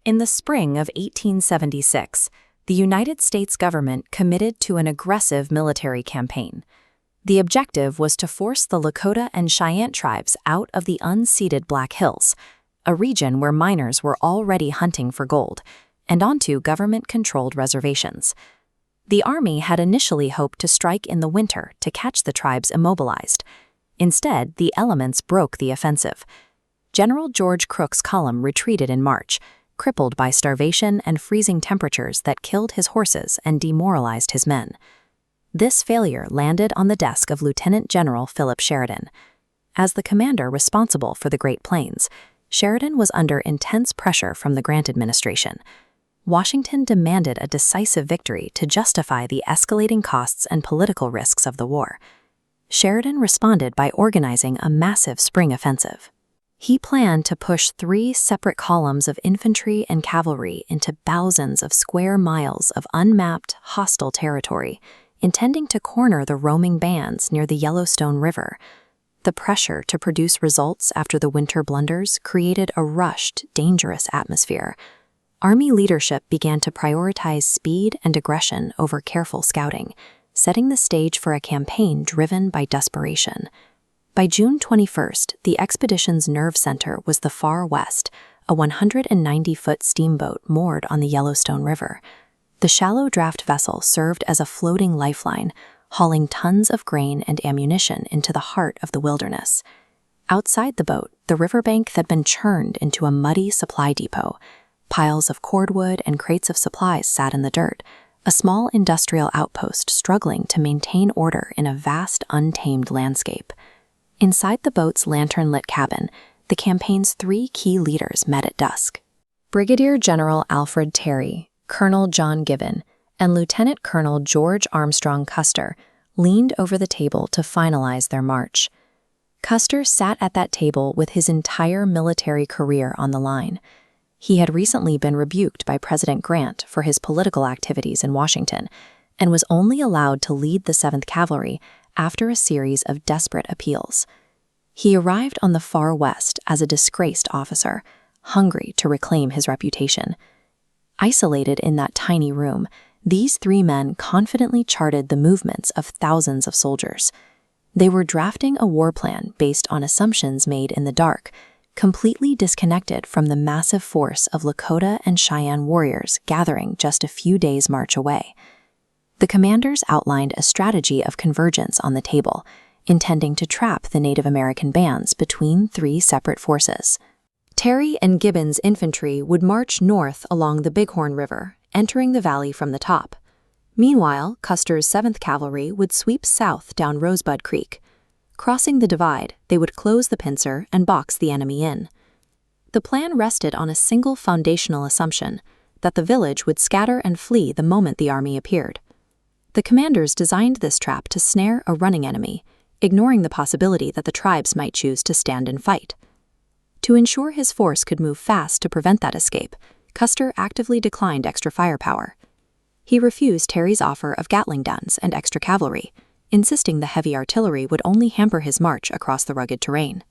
In the spring of 1876, the United States government committed to an aggressive military campaign. The objective was to force the Lakota and Cheyenne tribes out of the unceded Black Hills, a region where miners were already hunting for gold, and onto government-controlled reservations. The Army had initially hoped to strike in the winter to catch the tribes immobilized. Instead, the elements broke the offensive. General George Crook's column retreated in March, crippled by starvation and freezing temperatures that killed his horses and demoralized his men. This failure landed on the desk of Lieutenant General Philip Sheridan. As the commander responsible for the Great Plains, Sheridan was under intense pressure from the Grant administration. Washington demanded a decisive victory to justify the escalating costs and political risks of the war. Sheridan responded by organizing a massive spring offensive. He planned to push 3 separate columns of infantry and cavalry into thousands of square miles of unmapped, hostile territory, intending to corner the roaming bands near the Yellowstone River. The pressure to produce results after the winter blunders created a rushed, dangerous atmosphere. Army leadership began to prioritize speed and aggression over careful scouting, setting the stage for a campaign driven by desperation. By June 21st, the expedition's nerve center was the Far West, a 190-foot steamboat moored on the Yellowstone River. The shallow draft vessel served as a floating lifeline, hauling tons of grain and ammunition into the heart of the wilderness. Outside the boat, the riverbank had been churned into a muddy supply depot. Piles of cordwood and crates of supplies sat in the dirt, a small industrial outpost struggling to maintain order in a vast, untamed landscape. Inside the boat's lantern-lit cabin, the campaign's 3 key leaders met at dusk. Brigadier General Alfred Terry, Colonel John Gibbon, and Lieutenant Colonel George Armstrong Custer leaned over the table to finalize their march. Custer sat at that table with his entire military career on the line. He had recently been rebuked by President Grant for his political activities in Washington, and was only allowed to lead the 7th Cavalry after a series of desperate appeals. He arrived on the Far West as a disgraced officer, hungry to reclaim his reputation. Isolated in that tiny room, these 3 men confidently charted the movements of thousands of soldiers. They were drafting a war plan based on assumptions made in the dark, completely disconnected from the massive force of Lakota and Cheyenne warriors gathering just a few days' march away. The commanders outlined a strategy of convergence on the table, intending to trap the Native American bands between 3 separate forces. Terry and Gibbon's infantry would march north along the Bighorn River, entering the valley from the top. Meanwhile, Custer's 7th Cavalry would sweep south down Rosebud Creek. Crossing the divide, they would close the pincer and box the enemy in. The plan rested on a single foundational assumption, that the village would scatter and flee the moment the army appeared. The commanders designed this trap to snare a running enemy, ignoring the possibility that the tribes might choose to stand and fight. To ensure his force could move fast to prevent that escape, Custer actively declined extra firepower. He refused Terry's offer of Gatling guns and extra cavalry, insisting the heavy artillery would only hamper his march across the rugged terrain.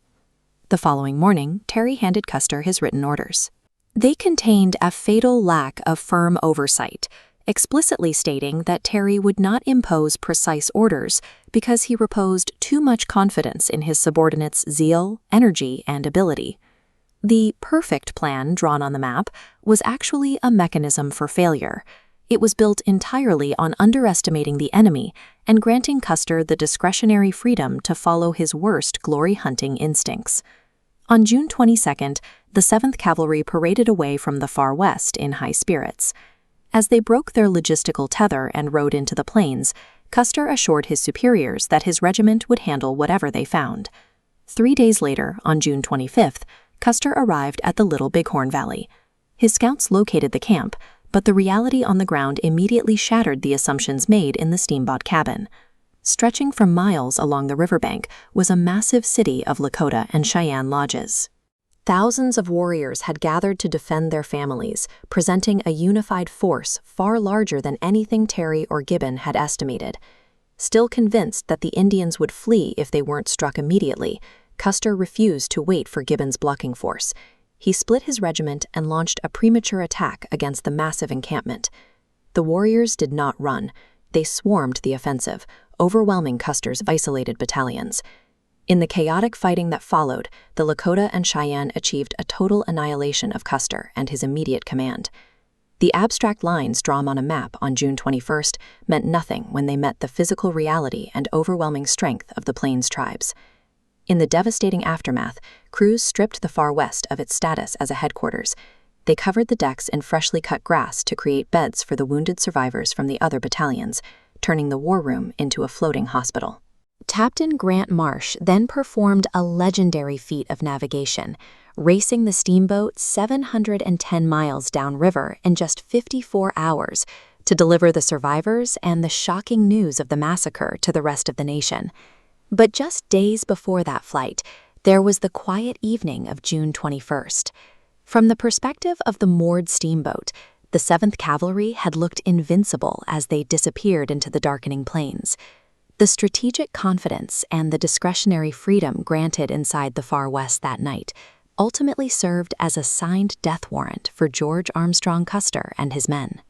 The following morning, Terry handed Custer his written orders. They contained a fatal lack of firm oversight, explicitly stating that Terry would not impose precise orders because he reposed too much confidence in his subordinates' zeal, energy, and ability. The perfect plan drawn on the map was actually a mechanism for failure. It was built entirely on underestimating the enemy and granting Custer the discretionary freedom to follow his worst glory-hunting instincts. On June 22nd, the 7th Cavalry paraded away from the Far West in high spirits. As they broke their logistical tether and rode into the plains, Custer assured his superiors that his regiment would handle whatever they found. 3 days later, on June 25th, Custer arrived at the Little Bighorn Valley. His scouts located the camp, but the reality on the ground immediately shattered the assumptions made in the Steamboat cabin. Stretching for miles along the riverbank was a massive city of Lakota and Cheyenne lodges. Thousands of warriors had gathered to defend their families, presenting a unified force far larger than anything Terry or Gibbon had estimated. Still convinced that the Indians would flee if they weren't struck immediately, Custer refused to wait for Gibbon's blocking force. he split his regiment and launched a premature attack against the massive encampment. The warriors did not run. They swarmed the offensive, overwhelming Custer's isolated battalions. In the chaotic fighting that followed, the Lakota and Cheyenne achieved a total annihilation of Custer and his immediate command. The abstract lines drawn on a map on June 21st meant nothing when they met the physical reality and overwhelming strength of the Plains tribes. In the devastating aftermath, crews stripped the Far West of its status as a headquarters. They covered the decks in freshly cut grass to create beds for the wounded survivors from the other battalions, turning the war room into a floating hospital. Captain Grant Marsh then performed a legendary feat of navigation, racing the Steamboat 710 miles downriver in just 54 hours to deliver the survivors and the shocking news of the massacre to the rest of the nation. But just days before that flight, there was the quiet evening of June 21st. From the perspective of the moored steamboat, the 7th Cavalry had looked invincible as they disappeared into the darkening plains. The strategic confidence and the discretionary freedom granted inside the Far West that night ultimately served as a signed death warrant for George Armstrong Custer and his men.